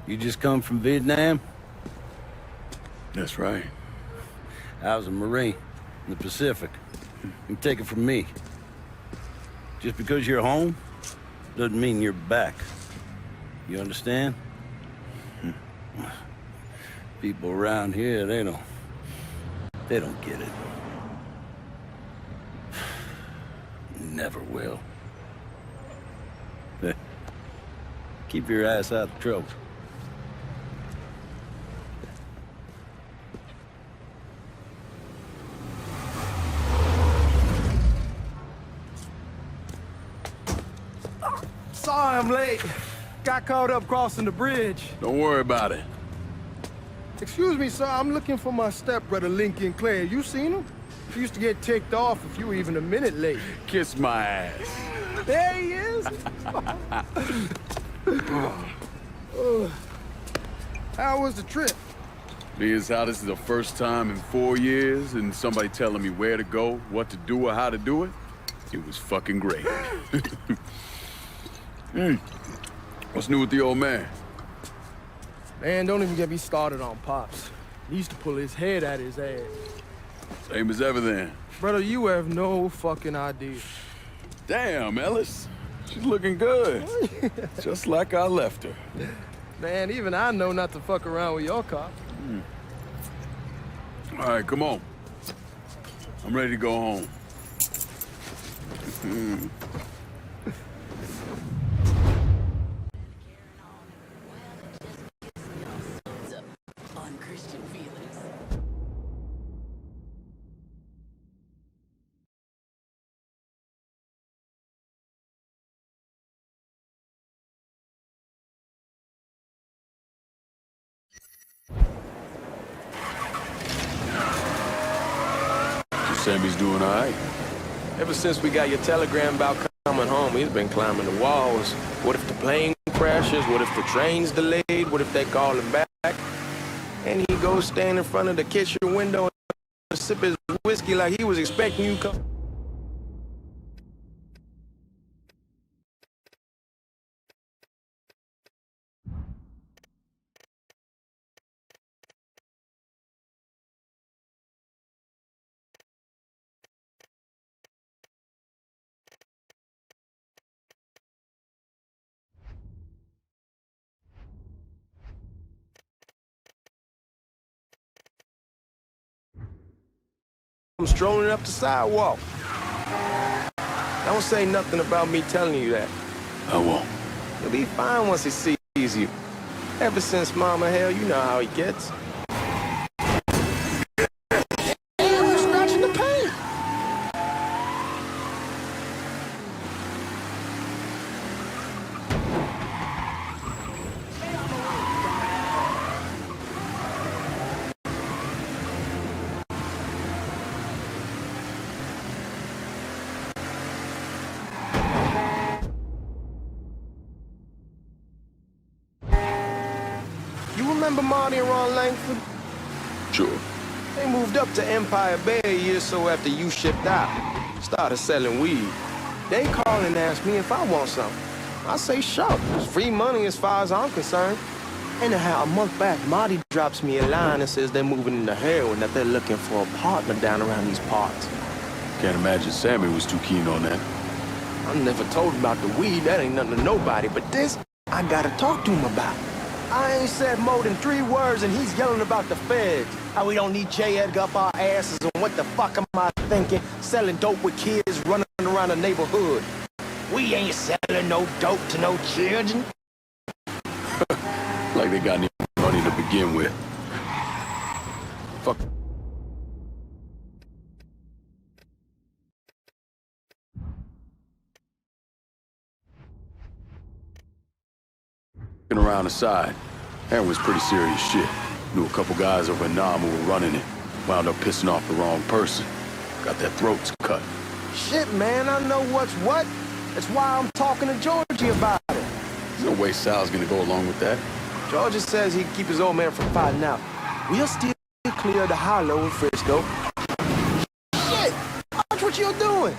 You just come from Vietnam? That's right. I was a Marine in the Pacific. You can take it from me. Just because you're home doesn't mean you're back. You understand? People around here, they don't get it. Never will. Keep your ass out of trouble. Sorry I'm late. Got caught up crossing the bridge. Don't worry about it. Excuse me, sir. I'm looking for my stepbrother, Lincoln Clay. You seen him? He used to get ticked off if you were even a minute late. Kiss my ass. There he is. How was the trip? Being how this is the first time in 4 years and somebody telling me where to go, what to do, or how to do it, it was fucking great. What's new with the old man? Man, don't even get me started on Pops. He used to pull his head out his ass. Same as ever then. Brother, you have no fucking idea. Damn, Ellis. She's looking good. Just like I left her. Man, even I know not to fuck around with your car. All right, come on. I'm ready to go home. Sammy's doing all right. Ever since we got your telegram about coming home, he's been climbing the walls. What if the plane crashes? What if the train's delayed? What if they call him back? And he goes stand in front of the kitchen window and sip his whiskey like he was expecting you to come. I'm strolling up the sidewalk. Don't say nothing about me telling you that. I won't. He'll be fine once he sees you. Ever since Mama, hell, you know how he gets. Damn, you're scratching the paint. You remember Marty and Ron Langford? Sure. They moved up to Empire Bay a year or so after you shipped out. Started selling weed. They call and ask me if I want something. I say sure. It's free money as far as I'm concerned. Anyhow, a month back, Marty drops me a line and says they're moving into heroin, that they're looking for a partner down around these parts. Can't imagine Sammy was too keen on that. I never told him about the weed. That ain't nothing to nobody. But this, I gotta talk to him about. I ain't said more than 3 words and he's yelling about the feds. How we don't need J. Edgar up our asses and what the fuck am I thinking? Selling dope with kids running around the neighborhood. We ain't selling no dope to no children. Like they got any money to begin with. Fuck. Around the side. That was pretty serious shit. Knew a couple guys over in Nam who were running it. Wound up pissing off the wrong person. Got their throats cut. Shit, man, I know what's what. That's why I'm talking to Georgie about it. There's no way Sal's gonna go along with that. Georgie says he'd keep his old man from fighting out. We'll still clear the hollow in Frisco. Shit! Watch what you're doing!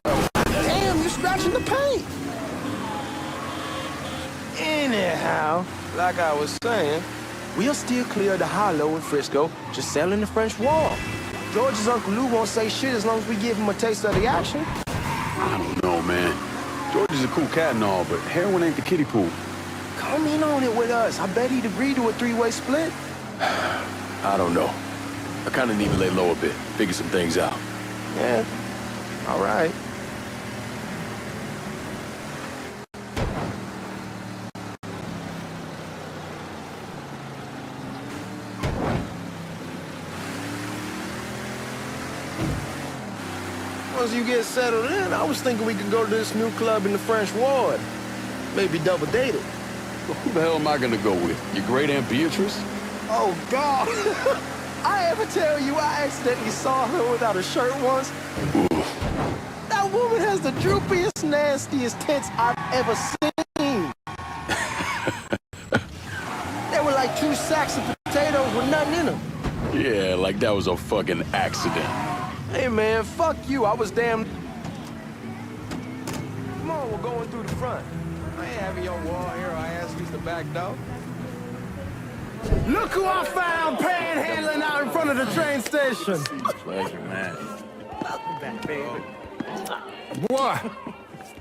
Damn, you're scratching the paint! Now, like I was saying, we'll still clear the hollow in Frisco, just selling the French Wall. George's Uncle Lou won't say shit as long as we give him a taste of the action. I don't know, man. George is a cool cat and all, but heroin ain't the kiddie pool. Come in on it with us. I bet he'd agree to a three-way split. I don't know. I kind of need to lay low a bit, figure some things out. Yeah, all right. Once you get settled in, I was thinking we could go to this new club in the French Ward. Maybe double date it. Well, who the hell am I gonna go with? Your great Aunt Beatrice? Oh, God. I ever tell you I accidentally saw her without a shirt once? Ooh. That woman has the droopiest, nastiest tits I've ever seen. They were like 2 sacks of potatoes with nothing in them. Yeah, like that was a fucking accident. Hey, man, fuck you. I was damn... Come on, we're going through the front. I ain't having your war hero ass use the back door. Look who I found panhandling out in front of the train station. Pleasure, man. Boy,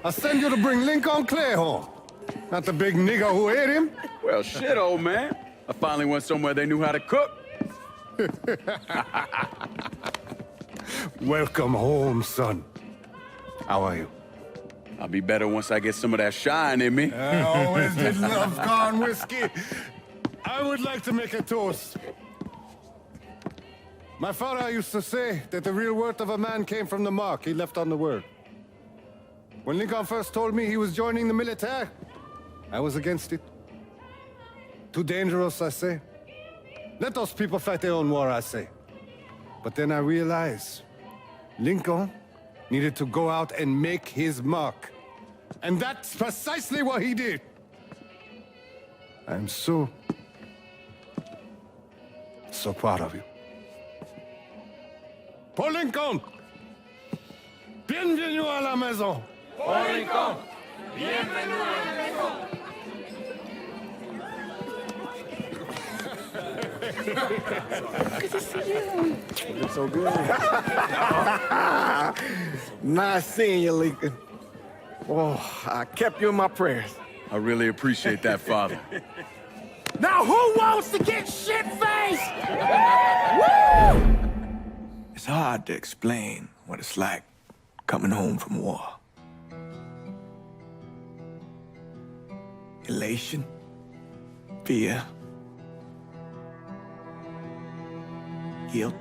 I send you to bring Lincoln Clay home. Not the big nigger who ate him. Well, shit, old man. I finally went somewhere they knew how to cook. Welcome home, son. How are you? I'll be better once I get some of that shine in me. I always did love corn whiskey. I would like to make a toast. My father used to say that the real worth of a man came from the mark he left on the world. When Lincoln first told me he was joining the military, I was against it. Too dangerous, I say. Let those people fight their own war, I say. But then I realized Lincoln needed to go out and make his mark. And that's precisely what he did. I'm so proud of you. Paul Lincoln! Bienvenue à la maison! Paul Lincoln, bienvenue à la maison. Good to see you. You're so good. Nice seeing you, Lincoln. Oh, I kept you in my prayers. I really appreciate that, Father. Now who wants to get shit-faced? It's hard to explain what it's like coming home from war. Elation, fear, guilt.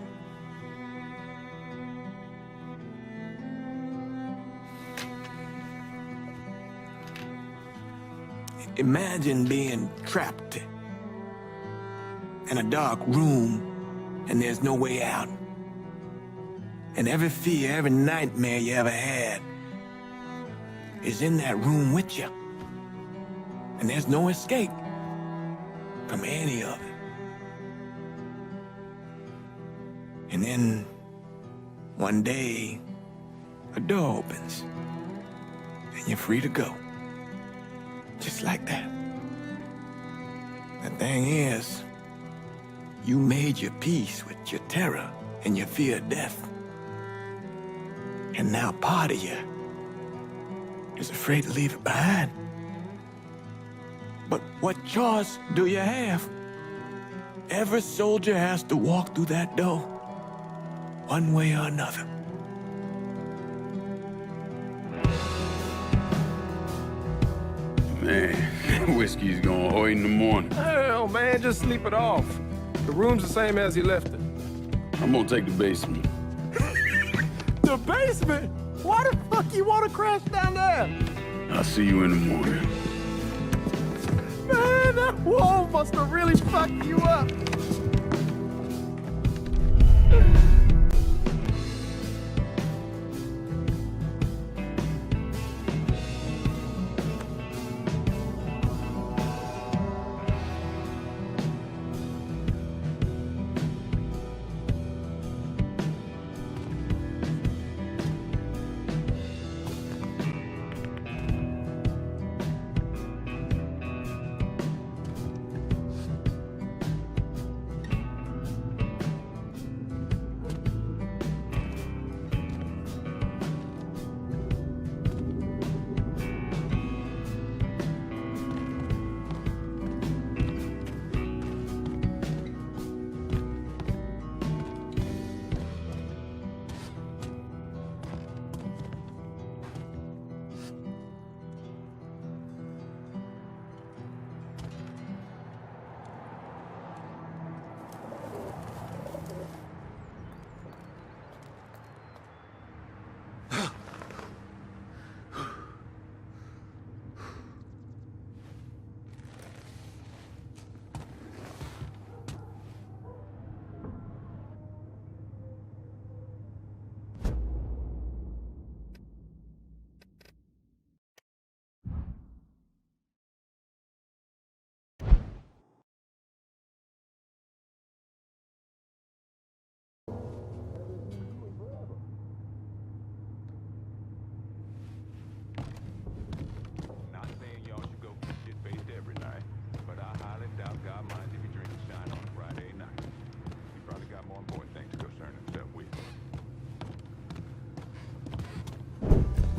Imagine being trapped in a dark room and there's no way out. And every fear, every nightmare you ever had is in that room with you. And there's no escape from any of it. And then one day, a door opens and you're free to go. Just like that. The thing is, you made your peace with your terror and your fear of death. And now part of you is afraid to leave it behind. But what choice do you have? Every soldier has to walk through that door, one way or another. Man, whiskey's gonna hoy in the morning. Hell, man, just sleep it off. The room's the same as he left it. I'm gonna take the basement. The basement? Why the fuck you want to crash down there? I'll see you in the morning. Man, that wall must have really fucked you up.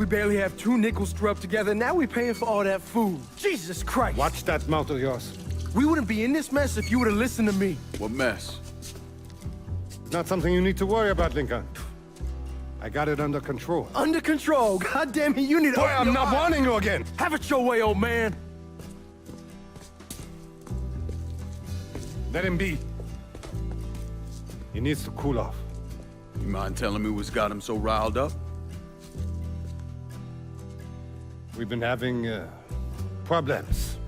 We barely have 2 nickels to rub together, and now we're paying for all that food. Jesus Christ! Watch that mouth of yours. We wouldn't be in this mess if you would have listened to me. What mess? It's not something you need to worry about, Lincoln. I got it under control. Under control. God damn it, you need to... Boy, I'm not warning you again! Have it your way, old man. Let him be. He needs to cool off. You mind telling me what's got him so riled up? We've been having problems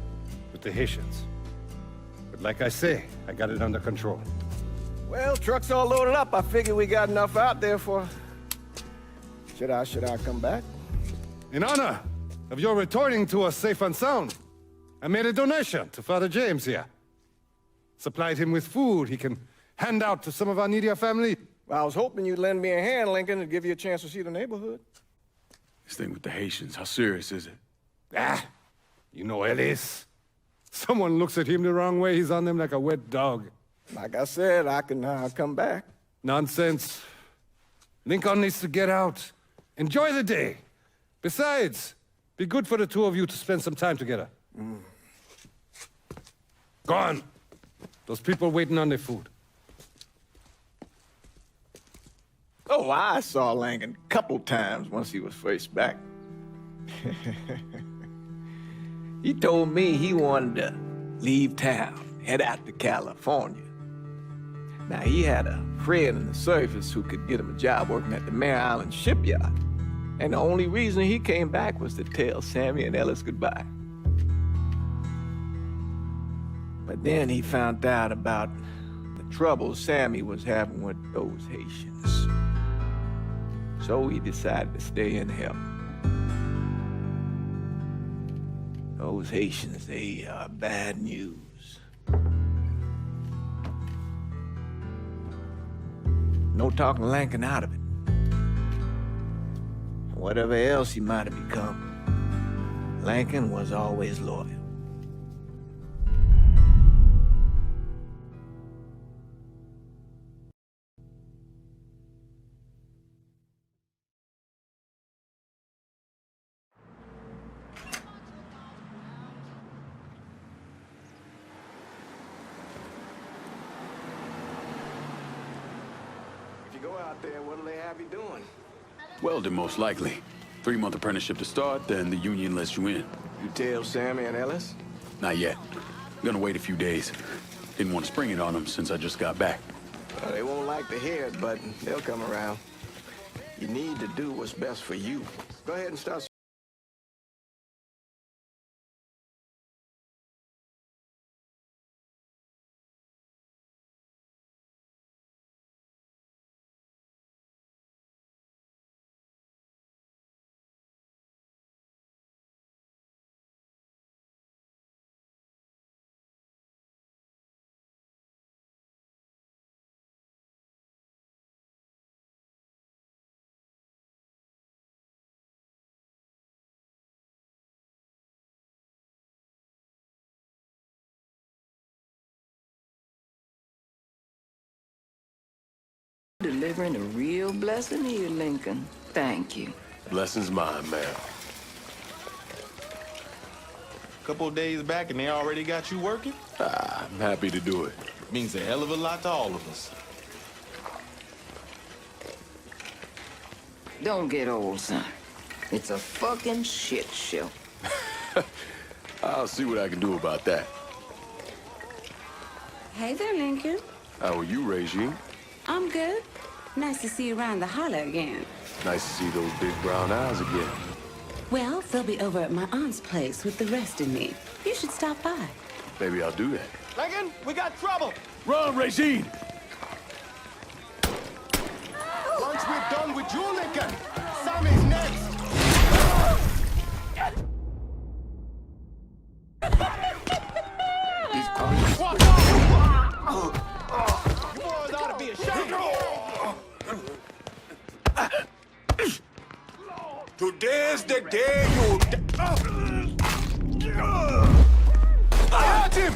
with the Haitians. But like I say, I got it under control. Well, truck's all loaded up. I figured we got enough out there for... Should I come back? In honor of your returning to us safe and sound, I made a donation to Father James here. Supplied him with food he can hand out to some of our needier family. Well, I was hoping you'd lend me a hand, Lincoln, and give you a chance to see the neighborhood. This thing with the Haitians, how serious is it? Ah, you know Ellis. Someone looks at him the wrong way, he's on them like a wet dog. Like I said, I can come back. Nonsense. Lincoln needs to get out. Enjoy the day. Besides, be good for the two of you to spend some time together. Go on. Those people waiting on their food. Oh, I saw Lincoln a couple times once he was first back. He told me he wanted to leave town, head out to California. Now, he had a friend in the service who could get him a job working at the Mare Island shipyard. And the only reason he came back was to tell Sammy and Ellis goodbye. But then he found out about the trouble Sammy was having with those Haitians. So he decided to stay and help. Those Haitians, they are bad news. No talking Lincoln out of it. Whatever else he might have become, Lincoln was always loyal. If you go out there, what'll they have you doing? Welding, most likely. 3-month apprenticeship to start, then the union lets you in. You tell Sammy and Ellis? Not yet. Gonna wait a few days. Didn't want to spring it on them since I just got back. Well, they won't like to hear it, but they'll come around. You need to do what's best for you. Go ahead and start. Delivering a real blessing here, Lincoln. Thank you. Blessing's mine, ma'am. Couple of days back and they already got you working? I'm happy to do it. Means a hell of a lot to all of us. Don't get old, son. It's a fucking shit show. I'll see what I can do about that. Hey there, Lincoln. How are you, Regine? I'm good. Nice to see you around the holler again. Nice to see those big brown eyes again. Well, they'll be over at my aunt's place with the rest of me. You should stop by. Maybe I'll do that. Lincoln, we got trouble! Run, Regine! Once we're done with you, Lincoln, Sammy's next! These boys ought to be ashamed. Today's the day you... I got him!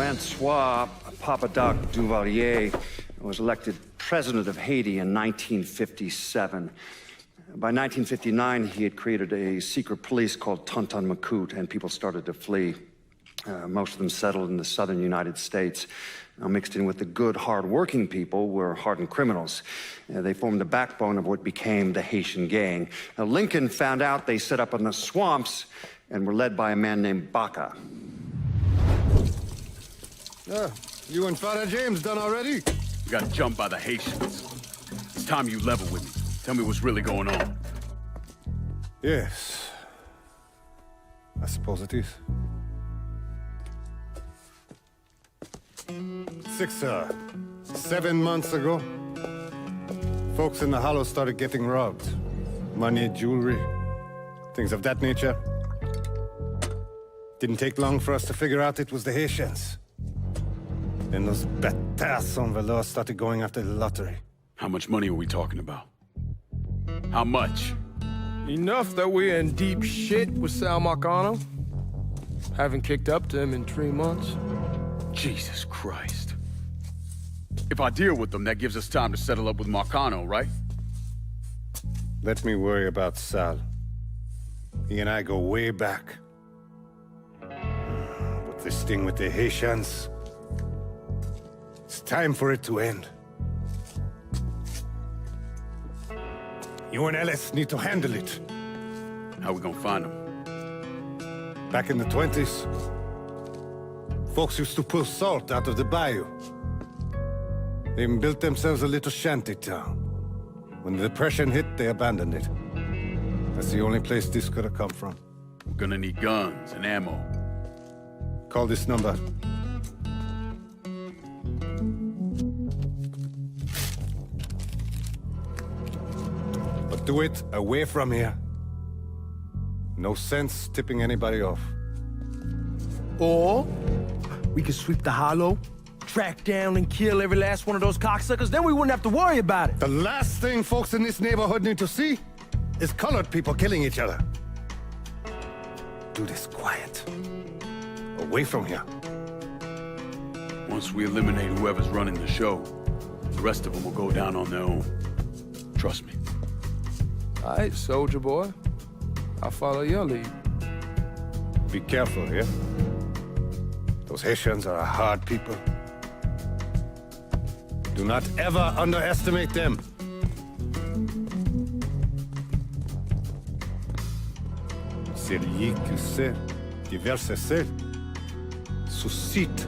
Francois Papadoc Duvalier was elected president of Haiti in 1957. By 1959, he had created a secret police called Tonton Macoute, and people started to flee. Most of them settled in the southern United States. Now, mixed in with the good, hard-working people were hardened criminals. They formed the backbone of what became the Haitian gang. Now, Lincoln found out they set up in the swamps and were led by a man named Baca. You and Father James done already? We got jumped by the Haitians. It's time you level with me. Tell me what's really going on. Yes. I suppose it is. 7 months ago, folks in the Hollow started getting robbed. Money, jewelry, things of that nature. Didn't take long for us to figure out it was the Haitians. Then those bâtards on velours started going after the lottery. How much money are we talking about? How much? Enough that we're in deep shit with Sal Marcano. Haven't kicked up to him in 3 months. Jesus Christ. If I deal with them, that gives us time to settle up with Marcano, right? Let me worry about Sal. He and I go way back. But this thing with the Haitians, it's time for it to end. You and Ellis need to handle it. How we gonna find them? Back in the 20s, folks used to pull salt out of the bayou. They even built themselves a little shanty town. When the Depression hit, they abandoned it. That's the only place this could have come from. We're gonna need guns and ammo. Call this number. But do it away from here. No sense tipping anybody off. Or we could sweep the Hollow, track down and kill every last one of those cocksuckers, then we wouldn't have to worry about it. The last thing folks in this neighborhood need to see is colored people killing each other. Do this quiet. Away from here. Once we eliminate whoever's running the show, the rest of them will go down on their own. Trust me. All right, soldier boy. I'll follow your lead. Be careful, yeah? Those Haitians are a hard people. Do not ever underestimate them. Celui qui sait qui verse sel suscite